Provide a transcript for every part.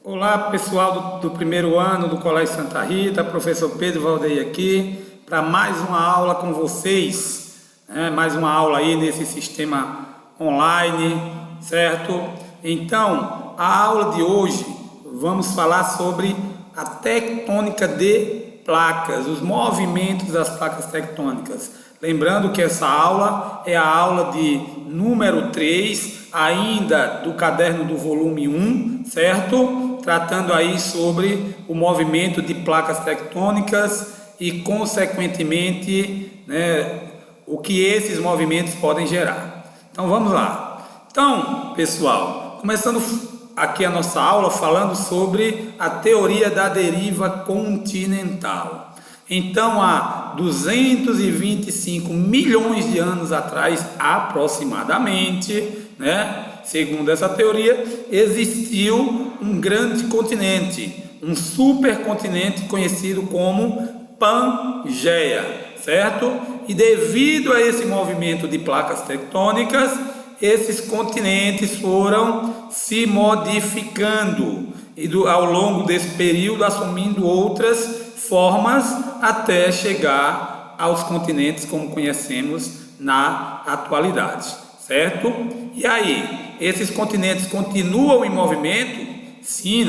Olá pessoal do primeiro ano do Colégio Santa Rita, professor Pedro Valdeir aqui para mais uma aula com vocês, mais uma aula aí nesse sistema online, certo? Então, a aula de hoje vamos falar sobre a tectônica de placas, os movimentos das placas tectônicas. Lembrando que essa aula é a aula de número 3, ainda do caderno do volume 1, certo? Tratando aí sobre o movimento de placas tectônicas e, consequentemente, o que esses movimentos podem gerar. Então, vamos lá. Então, pessoal, começando aqui a nossa aula falando sobre a teoria da deriva continental. Então, há 225 milhões de anos atrás, aproximadamente, segundo essa teoria, existiu um grande continente, um supercontinente conhecido como Pangeia, certo? E devido a esse movimento de placas tectônicas, esses continentes foram se modificando e ao longo desse período assumindo outras formas até chegar aos continentes como conhecemos na atualidade, certo? E aí, esses continentes continuam em movimento? Sim,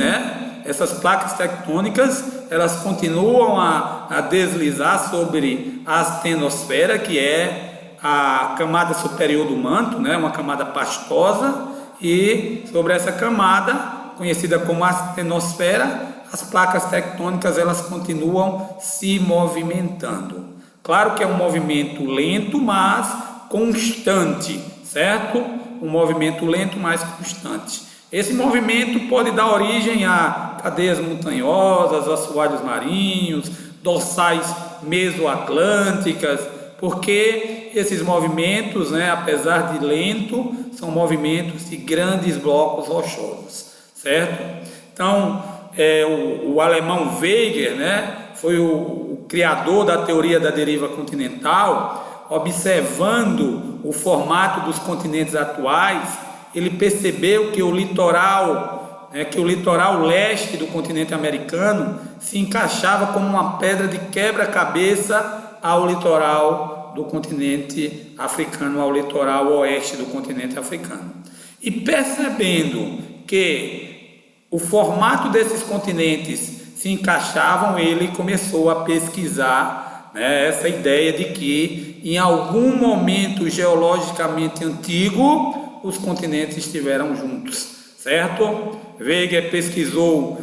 Essas placas tectônicas, elas continuam a deslizar sobre a astenosfera, que é a camada superior do manto, uma camada pastosa, e sobre essa camada, conhecida como astenosfera, as placas tectônicas elas continuam se movimentando. Claro que é um movimento lento, mas constante, certo? Um movimento lento, mas constante. Esse movimento pode dar origem a cadeias montanhosas, assoalhos marinhos, dorsais mesoatlânticas, porque esses movimentos, apesar de lento, são movimentos de grandes blocos rochosos, certo? Então, o alemão Wegener, foi o criador da teoria da deriva continental. Observando o formato dos continentes atuais, ele percebeu que o litoral leste do continente americano se encaixava como uma pedra de quebra-cabeça ao litoral do continente africano, ao litoral oeste do continente africano. E percebendo que o formato desses continentes se encaixavam, ele começou a pesquisar essa ideia de que em algum momento geologicamente antigo os continentes estiveram juntos, certo? Wegener pesquisou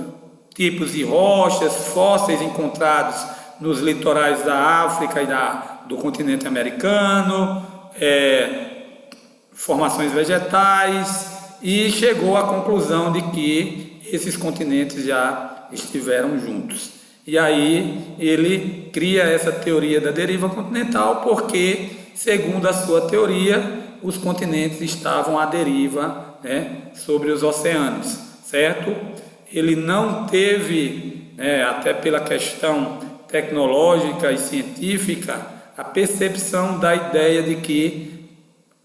tipos de rochas, fósseis encontrados nos litorais da África e do continente americano, formações vegetais, e chegou à conclusão de que esses continentes já estiveram juntos. E aí ele cria essa teoria da deriva continental porque, segundo a sua teoria, os continentes estavam à deriva sobre os oceanos, certo? Ele não teve, até pela questão tecnológica e científica, a percepção da ideia de que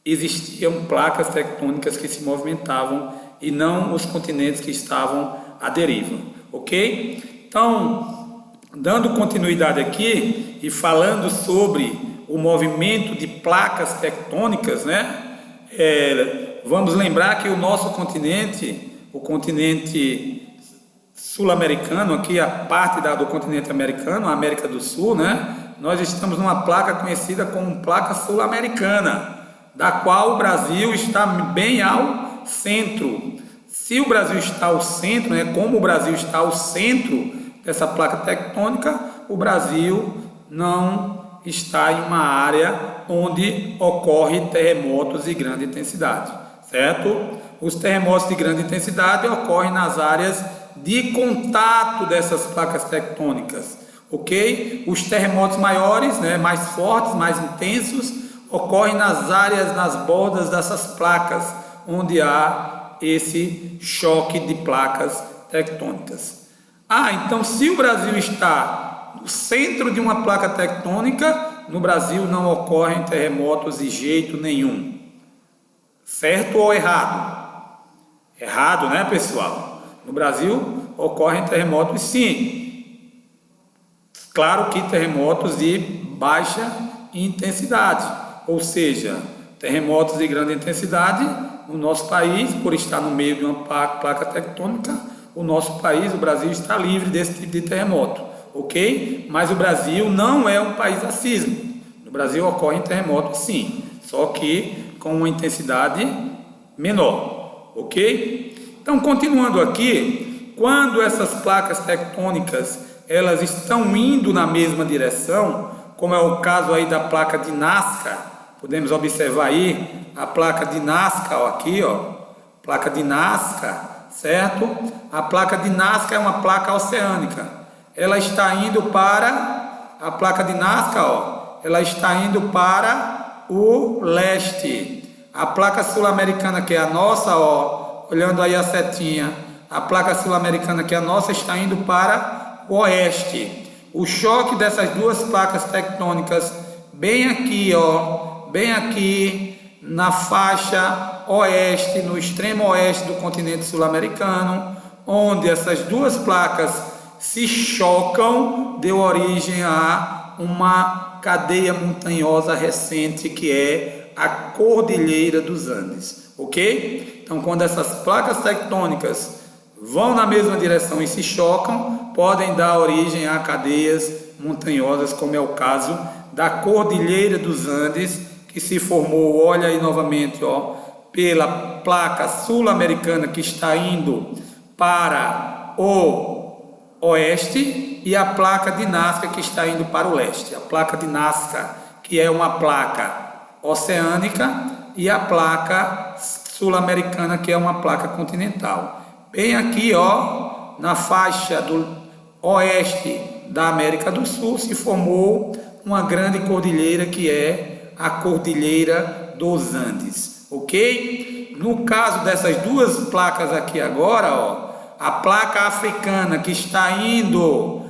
existiam placas tectônicas que se movimentavam e não os continentes que estavam à deriva, ok? Então, dando continuidade aqui e falando sobre o movimento de placas tectônicas, vamos lembrar que o nosso continente, o continente sul-americano, aqui a parte do continente americano, a América do Sul, nós estamos numa placa conhecida como placa sul-americana, da qual o Brasil está bem ao centro. Se o Brasil está ao centro, como o Brasil está ao centro dessa placa tectônica, o Brasil não está em uma área onde ocorrem terremotos de grande intensidade, certo? Os terremotos de grande intensidade ocorrem nas áreas de contato dessas placas tectônicas, ok? Os terremotos maiores, mais fortes, mais intensos, ocorrem nas áreas, nas bordas dessas placas, onde há esse choque de placas tectônicas. Então se o Brasil está no centro de uma placa tectônica, no Brasil não ocorrem terremotos de jeito nenhum. Certo ou errado? Errado, pessoal? No Brasil ocorrem terremotos sim. Claro que terremotos de baixa intensidade, ou seja, terremotos de grande intensidade no nosso país, por estar no meio de uma placa tectônica, o nosso país, o Brasil, está livre desse tipo de terremoto, ok? Mas o Brasil não é um país assísmico. No Brasil ocorrem terremotos sim, só que com uma intensidade menor, ok? Então, continuando aqui, quando essas placas tectônicas elas estão indo na mesma direção, como é o caso aí da placa de Nazca, podemos observar aí a placa de Nazca, ó, aqui, ó, placa de Nazca, certo? A placa de Nazca é uma placa oceânica. Ela está indo para a placa de Nazca, ó, ela está indo para o leste. A placa sul-americana, que é a nossa, ó, olhando aí a setinha, a placa sul-americana, que é a nossa, está indo para o oeste. O choque dessas duas placas tectônicas, bem aqui, ó, bem aqui na faixa oeste, no extremo oeste do continente sul-americano, onde essas duas placas se chocam, deu origem a uma cadeia montanhosa recente que é a Cordilheira dos Andes, ok? Então, quando essas placas tectônicas vão na mesma direção e se chocam, podem dar origem a cadeias montanhosas, como é o caso da Cordilheira dos Andes, que se formou, olha aí novamente, ó, pela placa sul-americana que está indo para o oeste e a placa de Nazca que está indo para o leste. A placa de Nazca, que é uma placa oceânica, e a placa sul-americana, que é uma placa continental. Bem aqui, ó, na faixa do oeste da América do Sul, se formou uma grande cordilheira que é a Cordilheira dos Andes, ok? No caso dessas duas placas aqui agora, ó, a placa africana que está indo,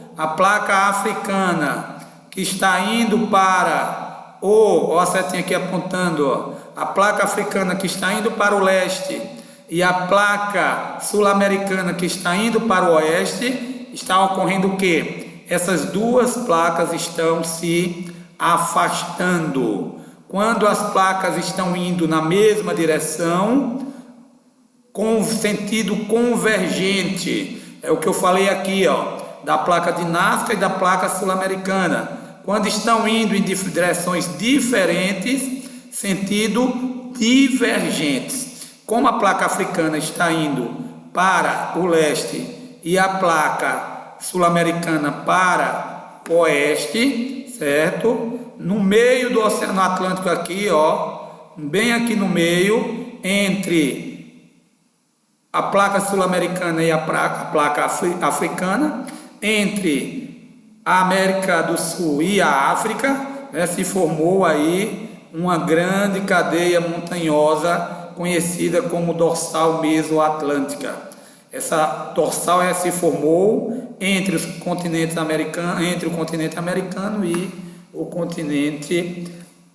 para ó, a setinha aqui apontando, ó, a placa africana que está indo para o leste e a placa sul-americana que está indo para o oeste, está ocorrendo o quê? Essas duas placas estão se afastando. Quando as placas estão indo na mesma direção, com sentido convergente, é o que eu falei aqui, ó, da placa de Nazca e da placa sul-americana. Quando estão indo em direções diferentes, sentido divergentes. Como a placa africana está indo para o leste e a placa sul-americana para o oeste, certo? No meio do Oceano Atlântico aqui, ó, bem aqui no meio, entre a placa sul-americana e a placa africana, entre a América do Sul e a África, né, se formou aí uma grande cadeia montanhosa conhecida como dorsal mesoatlântica. Essa dorsal se formou entre os continentes americanos, entre o continente americano e o continente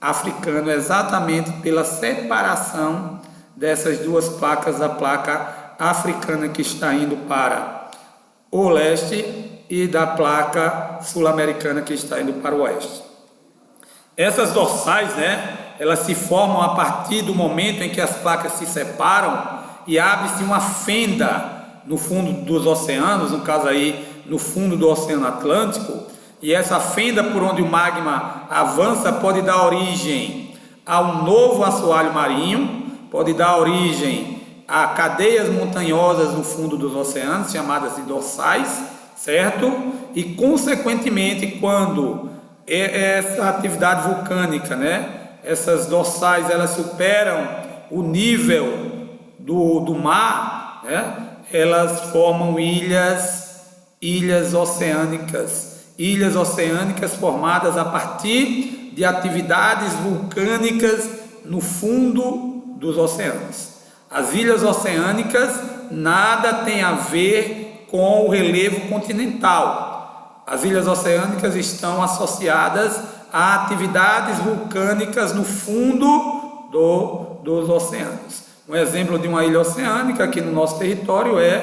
africano, exatamente pela separação dessas duas placas, a placa africana que está indo para o leste e da placa sul-americana que está indo para o oeste. Essas dorsais, né, elas se formam a partir do momento em que as placas se separam e abre-se uma fenda no fundo dos oceanos, no caso aí no fundo do Oceano Atlântico, e essa fenda por onde o magma avança pode dar origem a um novo assoalho marinho, pode dar origem a cadeias montanhosas no fundo dos oceanos, chamadas de dorsais, certo? E consequentemente, quando essa atividade vulcânica, né, essas dorsais elas superam o nível do mar, né, elas formam ilhas oceânicas formadas a partir de atividades vulcânicas no fundo dos oceanos. As ilhas oceânicas nada tem a ver com o relevo continental. As ilhas oceânicas estão associadas a atividades vulcânicas no fundo dos oceanos. Um exemplo de uma ilha oceânica aqui no nosso território é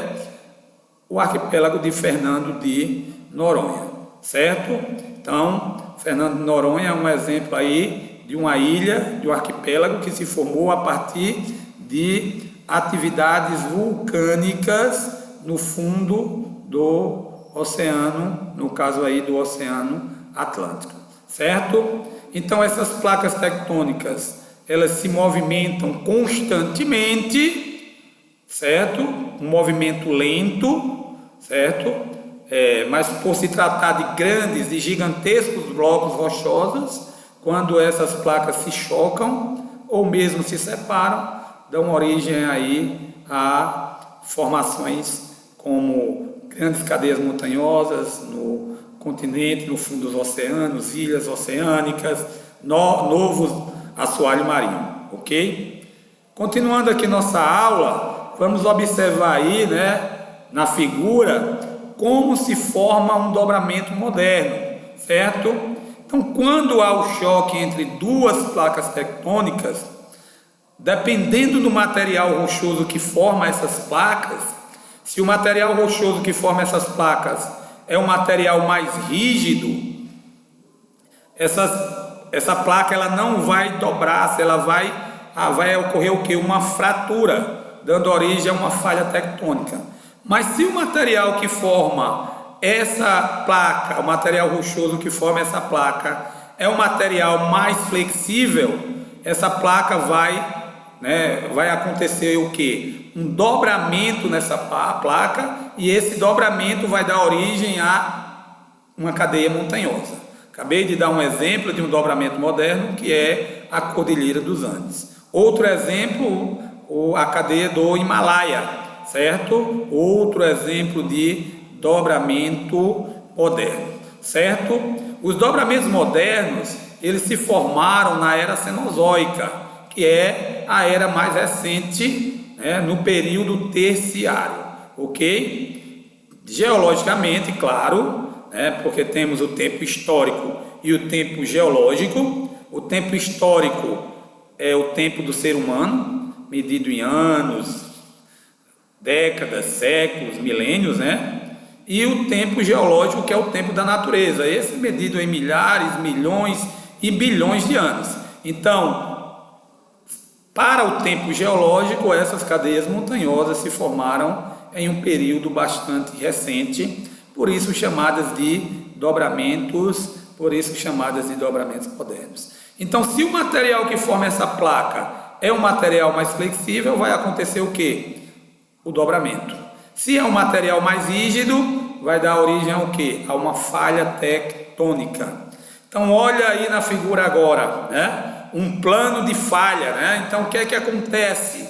o arquipélago de Fernando de Noronha, certo? Então, Fernando de Noronha é um exemplo aí de uma ilha, de um arquipélago que se formou a partir de atividades vulcânicas no fundo do oceano, no caso aí do Oceano Atlântico, certo? Então essas placas tectônicas, elas se movimentam constantemente, certo? Um movimento lento, certo? Mas por se tratar de grandes, de gigantescos blocos rochosos, quando essas placas se chocam ou mesmo se separam, dão origem aí a formações como grandes cadeias montanhosas no continente, no fundo dos oceanos, ilhas oceânicas, novos assoalhos marinhos, ok? Continuando aqui nossa aula, vamos observar aí, né, na figura, como se forma um dobramento moderno, certo? Então, quando há o choque entre duas placas tectônicas, dependendo do material rochoso que forma essas placas, se o material rochoso que forma essas placas é um material mais rígido, essa placa ela não vai dobrar, ela vai ocorrer o que? Uma fratura, dando origem a uma falha tectônica. Mas se o material que forma essa placa, o material rochoso que forma essa placa, é um material mais flexível, essa placa vai acontecer o que? Um dobramento nessa placa, e esse dobramento vai dar origem a uma cadeia montanhosa. Acabei de dar um exemplo de um dobramento moderno, que é a Cordilheira dos Andes. Outro exemplo, a cadeia do Himalaia, certo? Outro exemplo de dobramento moderno, certo? Os dobramentos modernos, eles se formaram na era Cenozoica, que é a era mais recente, né, no período terciário, ok? Geologicamente, claro, né, porque temos o tempo histórico e o tempo geológico. O tempo histórico é o tempo do ser humano, medido em anos, décadas, séculos, milênios, né? E o tempo geológico, que é o tempo da natureza, esse medido em milhares, milhões e bilhões de anos. Então, para o tempo geológico, essas cadeias montanhosas se formaram em um período bastante recente, por isso chamadas de dobramentos modernos. Então, se o material que forma essa placa é um material mais flexível, vai acontecer o quê? O dobramento. Se é um material mais rígido, vai dar origem ao quê? A uma falha tectônica. Então, olha aí na figura agora, né? Um plano de falha, né? Então, o que é que acontece?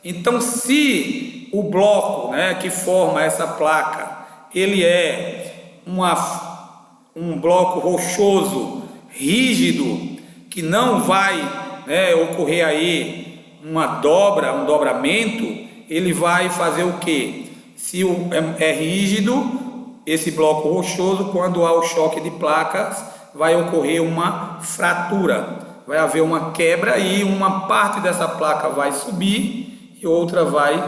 Então, se o bloco, né, que forma essa placa, ele é um bloco rochoso, rígido, que não vai, né, ocorrer aí um dobramento, ele vai fazer o quê? Se é rígido, esse bloco rochoso, quando há o choque de placas, vai ocorrer uma fratura. Vai haver uma quebra e uma parte dessa placa vai subir e outra vai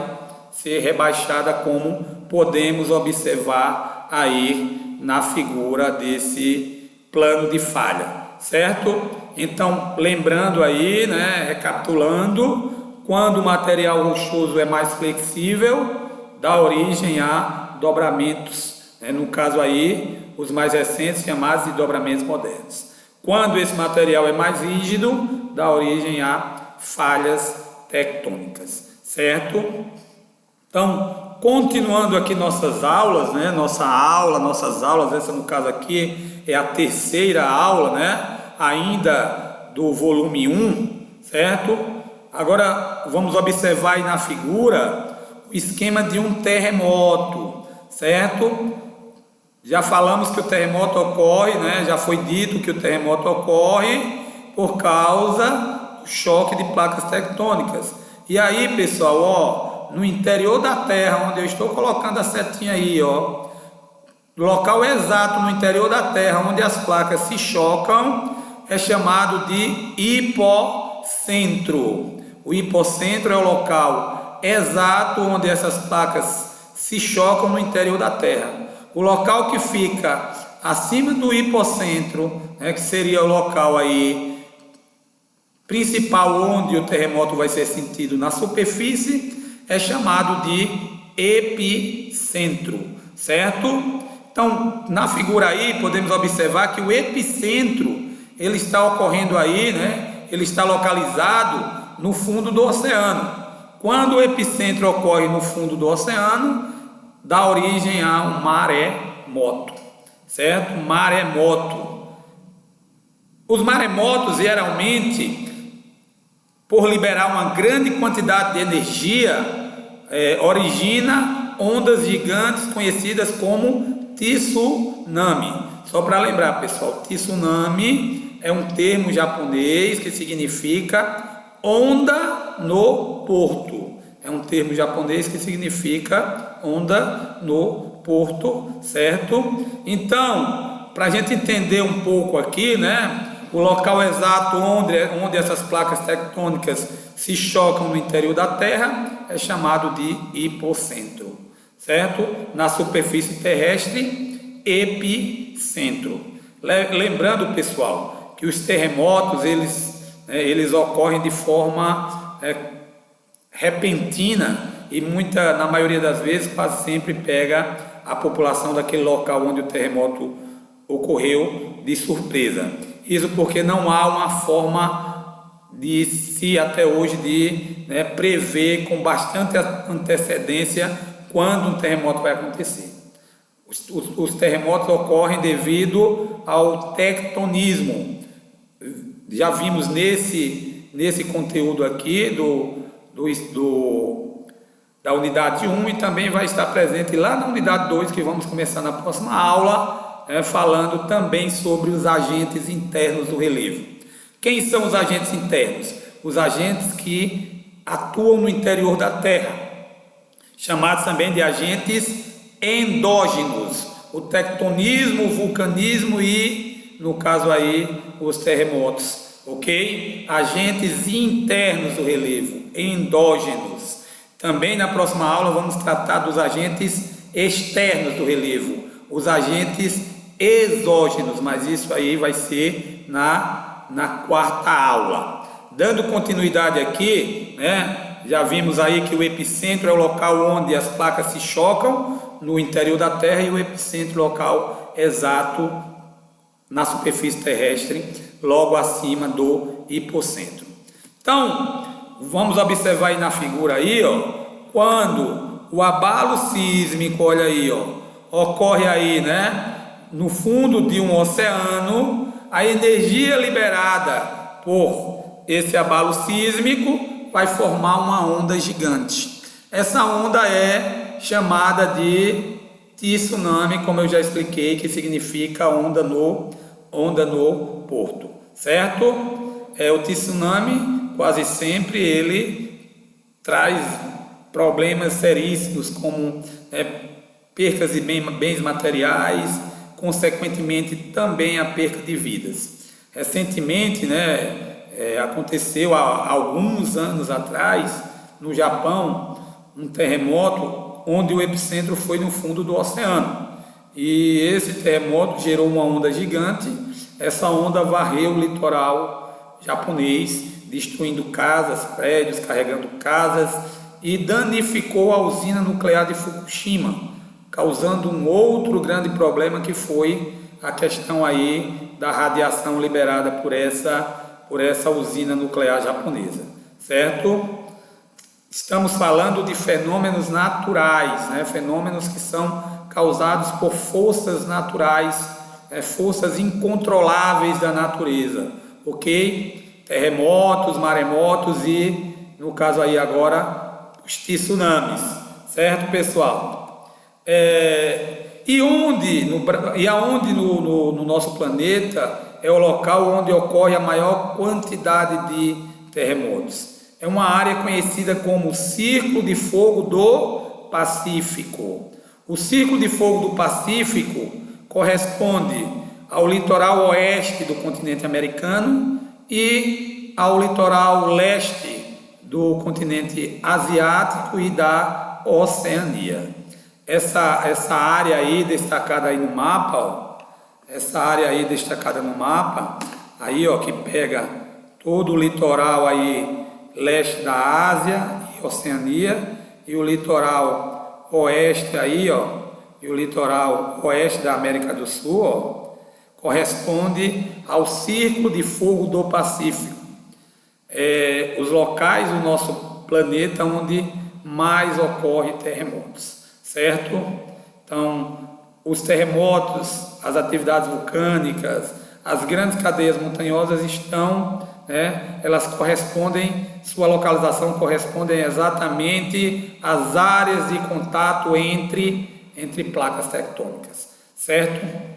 ser rebaixada, como podemos observar aí na figura desse plano de falha, certo? Então, lembrando aí, né, recapitulando, quando o material rochoso é mais flexível, dá origem a dobramentos, né, no caso aí, os mais recentes chamados de dobramentos modernos. Quando esse material é mais rígido, dá origem a falhas tectônicas, certo? Então, continuando aqui nossas aulas, né? Nossas aulas, essa no caso aqui é a terceira aula, né? Ainda do volume 1, certo? Agora vamos observar aí na figura o esquema de um terremoto, certo? Já falamos que o terremoto ocorre, né? Já foi dito que o terremoto ocorre por causa do choque de placas tectônicas. E aí, pessoal, ó, no interior da Terra, onde eu estou colocando a setinha aí, ó, local exato no interior da Terra, onde as placas se chocam, é chamado de hipocentro. O hipocentro é o local exato onde essas placas se chocam no interior da Terra. O local que fica acima do hipocentro, que seria o local aí principal onde o terremoto vai ser sentido na superfície, é chamado de epicentro, certo? Então, na figura aí, podemos observar que o epicentro, ele está ocorrendo aí, ele está localizado no fundo do oceano. Quando o epicentro ocorre no fundo do oceano, dá origem a um maremoto, certo? Maremoto. Os maremotos, geralmente, por liberar uma grande quantidade de energia, origina ondas gigantes conhecidas como tsunami. Só para lembrar, pessoal, tsunami é um termo japonês que significa onda no porto. É um termo japonês que significa onda no porto, certo? Então, para a gente entender um pouco aqui, o local exato onde essas placas tectônicas se chocam no interior da Terra é chamado de hipocentro, certo? Na superfície terrestre, epicentro. Lembrando, pessoal, que os terremotos eles ocorrem de forma repentina e na maioria das vezes quase sempre pega a população daquele local onde o terremoto ocorreu de surpresa. Isso porque não há uma forma de se até hoje de prever com bastante antecedência quando um terremoto vai acontecer. Os terremotos ocorrem devido ao tectonismo. Já vimos nesse conteúdo aqui da unidade 1 e também vai estar presente lá na unidade 2, que vamos começar na próxima aula, falando também sobre os agentes internos do relevo. Quem são os agentes internos? Os agentes que atuam no interior da Terra, chamados também de agentes endógenos, o tectonismo, o vulcanismo e, no caso aí, os terremotos, ok? Agentes internos do relevo, endógenos. Também na próxima aula vamos tratar dos agentes externos do relevo, os agentes exógenos, mas isso aí vai ser na quarta aula. Dando continuidade aqui, já vimos aí que o epicentro é o local onde as placas se chocam no interior da Terra e o epicentro local exato na superfície terrestre, logo acima do hipocentro. Então, vamos observar aí na figura aí, quando o abalo sísmico, olha aí, ocorre aí, no fundo de um oceano, a energia liberada por esse abalo sísmico vai formar uma onda gigante. Essa onda é chamada de tsunami, como eu já expliquei, que significa onda no porto, certo? O tsunami, quase sempre, ele traz problemas seríssimos, como percas de bens materiais, consequentemente também a perca de vidas. Recentemente, aconteceu há alguns anos atrás, no Japão, um terremoto onde o epicentro foi no fundo do oceano. E esse terremoto gerou uma onda gigante. Essa onda varreu o litoral japonês, destruindo casas, prédios, carregando casas e danificou a usina nuclear de Fukushima, causando um outro grande problema que foi a questão aí da radiação liberada por essa usina nuclear japonesa, certo? Estamos falando de fenômenos naturais, fenômenos que são causados por forças naturais, forças incontroláveis da natureza, ok? Terremotos, maremotos e, no caso aí agora, os tsunamis, certo, pessoal? E aonde no nosso planeta é o local onde ocorre a maior quantidade de terremotos? É uma área conhecida como Círculo de Fogo do Pacífico. O Círculo de Fogo do Pacífico corresponde ao litoral oeste do continente americano e ao litoral leste do continente asiático e da Oceania. essa área aí destacada aí no mapa, ó, essa área aí destacada no mapa, aí ó, que pega todo o litoral aí leste da Ásia e Oceania e o litoral oeste aí, ó, e o litoral oeste da América do Sul, ó, corresponde ao Círculo de Fogo do Pacífico. Os locais do nosso planeta onde mais ocorrem terremotos, certo? Então, os terremotos, as atividades vulcânicas, as grandes cadeias montanhosas estão, elas correspondem, sua localização corresponde exatamente às áreas de contato entre placas tectônicas, certo?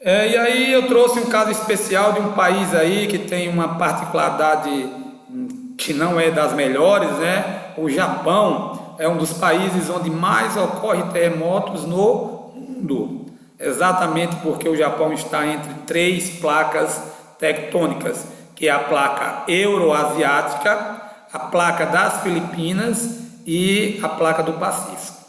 E aí eu trouxe um caso especial de um país aí que tem uma particularidade que não é das melhores, O Japão é um dos países onde mais ocorre terremotos no mundo, exatamente porque o Japão está entre 3 placas tectônicas, que é a placa euroasiática, a placa das Filipinas e a placa do Pacífico.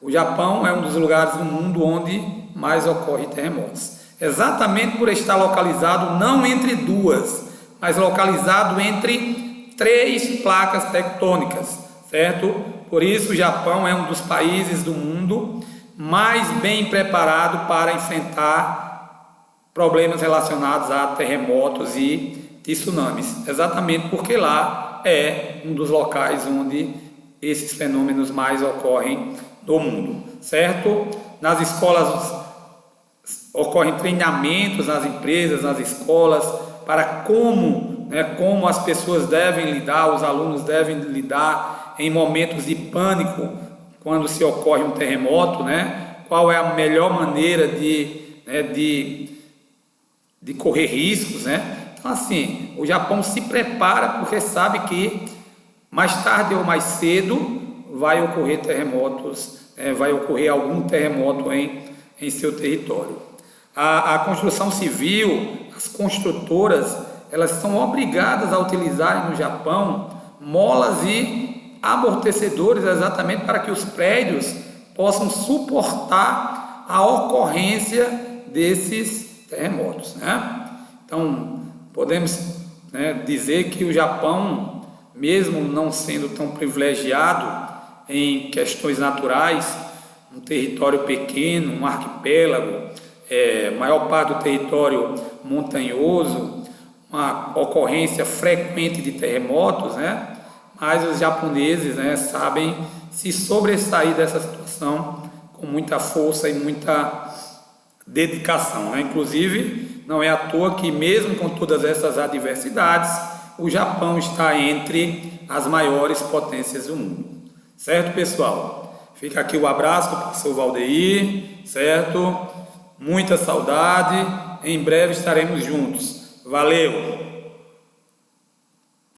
O Japão é um dos lugares do mundo onde mais ocorre terremotos, exatamente por estar localizado não entre 2, mas localizado entre 3 placas tectônicas, certo? Por isso o Japão é um dos países do mundo mais bem preparado para enfrentar problemas relacionados a terremotos e tsunamis, exatamente porque lá é um dos locais onde esses fenômenos mais ocorrem no mundo, certo? Nas escolas ocorrem treinamentos nas empresas, nas escolas, para como as pessoas devem lidar, os alunos devem lidar em momentos de pânico, quando se ocorre um terremoto, qual é a melhor maneira de correr riscos, Então, assim, o Japão se prepara porque sabe que mais tarde ou mais cedo vai ocorrer terremotos, vai ocorrer algum terremoto em seu território. A construção civil, as construtoras, elas são obrigadas a utilizar no Japão molas e amortecedores exatamente para que os prédios possam suportar a ocorrência desses terremotos, Então, podemos dizer que o Japão, mesmo não sendo tão privilegiado em questões naturais, um território pequeno, um arquipélago, maior parte do território montanhoso, uma ocorrência frequente de terremotos, mas os japoneses sabem se sobressair dessa situação com muita força e muita dedicação. Inclusive, não é à toa que mesmo com todas essas adversidades, o Japão está entre as maiores potências do mundo. Certo, pessoal? Fica aqui o abraço do professor Valdeir, certo? Muita saudade, em breve estaremos juntos. Valeu!